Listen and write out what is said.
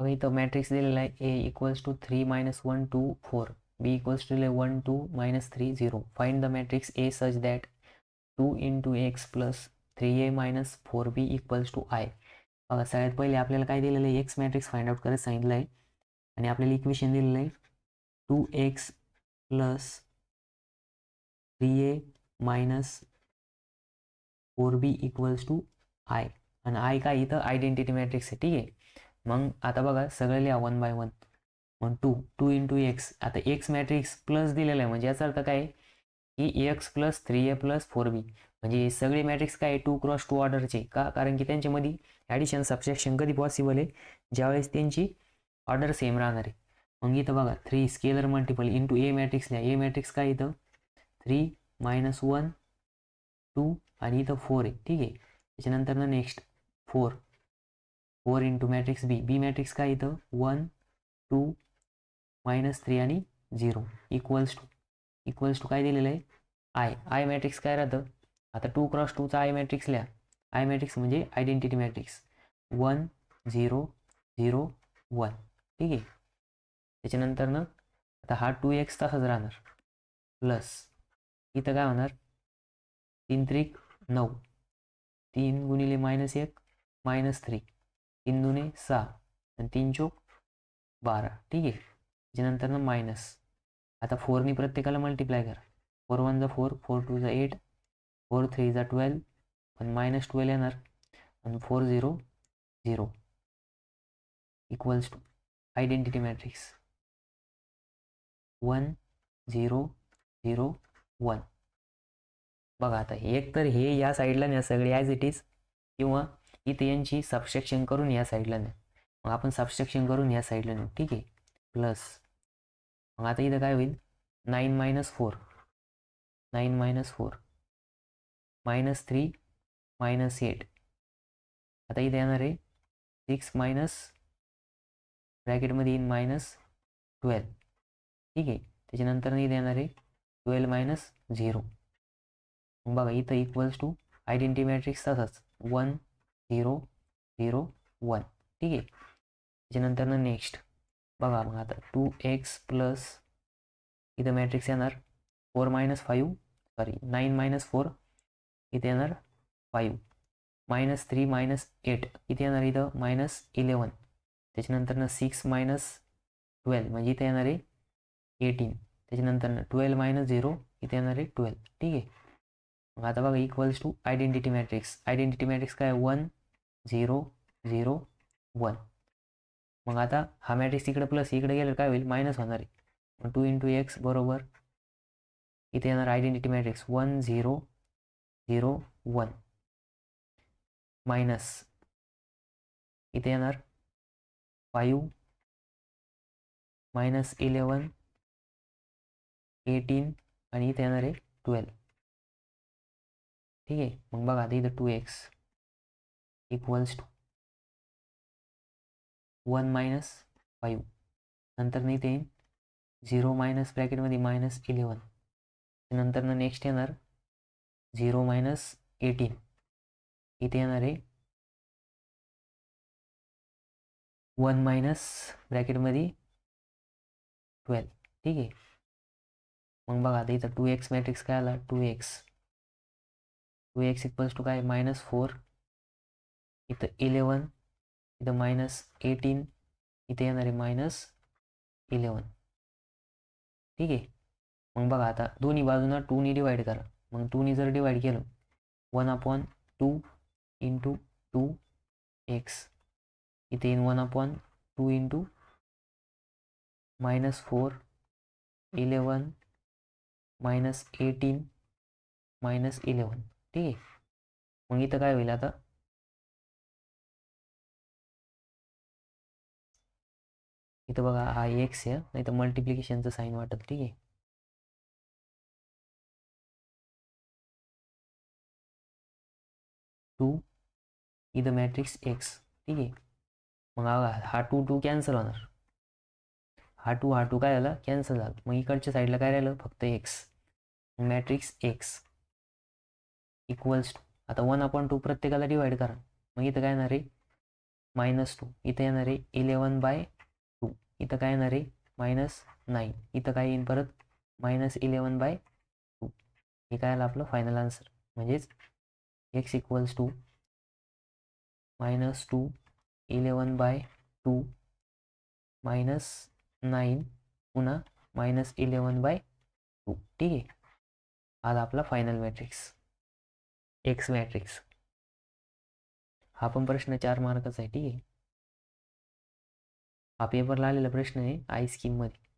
बघा इथं मॅट्रिक्स दिलेला आहे A equals to 3 - 1 2 4, B equals to 1 2 - 3 0. Find the matrix A such that 2 × x plus 3a - 4b equals to I. बघा सगळ्यात पहिले आपल्याला काय दिलेलं आहे, एक्स मॅट्रिक्स फाइंड आउट करायला सांगितलं आहे आणि आपल्याला इक्वेशन दिलेलं आहे 2x plus 3a - 4b equals to I. आणि आय काय इथं आयडेंटिटी मॅट्रिक्स आहे. ठीक आहे, मग आता बघा सगळं लिहा 1 बाय 1. मग 2 × x, आता एक्स मॅट्रिक्स प्लस दिलेला आहे म्हणजे याचा अर्थ काय की x plus 3a plus 4b, म्हणजे सगळे मॅट्रिक्स काय 2 × 2 ऑर्डरचे का, कारण की त्यांच्यामध्ये ॲडिशन सबट्रॅक्शन कधी पॉसिबल आहे, ज्यावेळेस त्यांची ऑर्डर सेम राहणार आहे. मग इथं बघा 3 scalar multiple into A matrix लिहा. ए मॅट्रिक्स काय इथं 3 - 1 2 आणि इथं 4 आहे. ठीक आहे, त्याच्यानंतर ना नेक्स्ट 4 इंटू मॅट्रिक्स बी. बी मॅट्रिक्स काय इथं 1 2 -3 आणि 0 इक्वल्स टू काय दिलेलं आहे आय. आय मॅट्रिक्स काय राहतं, आता 2 × 2 चा आय मॅट्रिक्स लिहा. आय मॅट्रिक्स म्हणजे आयडेंटिटी मॅट्रिक्स 1 0 0 1. ठीक आहे, त्याच्यानंतर ना आता हा 2x तसाच राहणार प्लस इथं काय होणार 3 त्रिक 9, 3 × -1 -3, 3 दुने 6 आणि 3 चोक 12. ठीक आहे, त्याच्यानंतर ना मायनस आता 4नी प्रत्येकाला मल्टिप्लाय करा. 4 1 = 4, 4 2 = 8, 4 3 = 12, पण -12 येणार आणि 4 0 0 इक्वल्स टू आयडेंटिटी मॅट्रिक्स 1 0 0 1. बघा आता एक तर हे या साईडला न्या सगळे ॲज इट इज, किंवा इथे यांची सबस्ट्रॅक्शन करून या साईडला न्या. मग आपण सबस्ट्रॅक्शन करून या साईडला नेऊ. ठीक आहे, प्लस मग आता इथं काय होईल 9 - 4 9 - 4 -3 -8. आता इथे येणार आहे 6 ब्रॅकेटमध्ये येईल -12. ठीक आहे, त्याच्यानंतर इथे येणार आहे 12 - 0. मग बघा इथं इक्वल्स टू आयडेंटिटी मॅट्रिक्स तसाच 1 0 0 1. ठीक आहे, त्याच्यानंतर नेक्स्ट बघा मग आता 2x प्लस इथं मॅट्रिक्स येणार 4 - 5 सॉरी 9 - 4 इथे येणार 5 -3 -8 इथे येणार इथं -11. त्याच्यानंतर 6 - 12 म्हणजे इथे येणार आहे 18. त्याच्यानंतर 12 - 0 इथे येणार आहे 12. ठीक आहे, मग आता बघा इक्वल्स टू आयडेंटिटी मॅट्रिक्स काय 1 0 0 1. मग आता हा मॅट्रिक्स इकडे प्लस इकडे गेलं काय होईल मायनस होणार आहे. मग 2 × x बरोबर इथे येणार आयडेंटिटी मॅट्रिक्स 1 0 0 1 मायनस इथे येणार 5 -11 18 आणि इथे येणार आहे 12. ठीक आहे, मग बघा आता इथं 2x इक्वल्स टू 1 - 5, नंतर इथे येईल 0 मायनस ब्रॅकेटमध्ये -11. नंतर नेक्स्ट येणार 0 - 18 इथे येणार आहे 1 मायनस ब्रॅकेटमध्ये 12. ठीक आहे, मग बघा आता इथं 2x मॅट्रिक्स काय आला 2x इक्वल्स टू काय -4 इथं 11 इथं -18 इथे येणार आहे -11. ठीक आहे, मग बघा आता दोन्ही बाजूंना 2नी डिवाइड करा. मग 2नी जर डिवाइड केलं 1/2 × 2x इथे येईन 1/2 × -4 11 -18 -11. ठीक आहे, मग इथं काय होईल आता इथं बघा हा x आहे, नाही तर मल्टिप्लिकेशनचं साईन वाटत. ठीक आहे, 2 इथं मॅट्रिक्स x. ठीक आहे, मग हा 2 2 कॅन्सल होणार, हा 2 काय झाला कॅन्सल झाला. मग इकडच्या साईडला काय राहिलं फक्त x. Matrix x equals to आता 1/2 प्रत्येकाला डिवाइड करा. मग इथं काय येणार आहे -2, इथं येणार आहे 11/2, इथं काय येणार आहे -9, इथं काय येईल परत -11/2. हे काय आलं आपलं फायनल आन्सर. म्हणजेच x इक्वल्स टू -2 11/2 -9 पुन्हा -11/2. ठीक आहे. आला आपला फायनल मॅट्रिक्स एक्स मॅट्रिक्स. हा पण प्रश्न 4 मार्काचा आहे. ठीक आहे. हा पेपरला आलेला प्रश्न आहे आय स्कीममध्ये.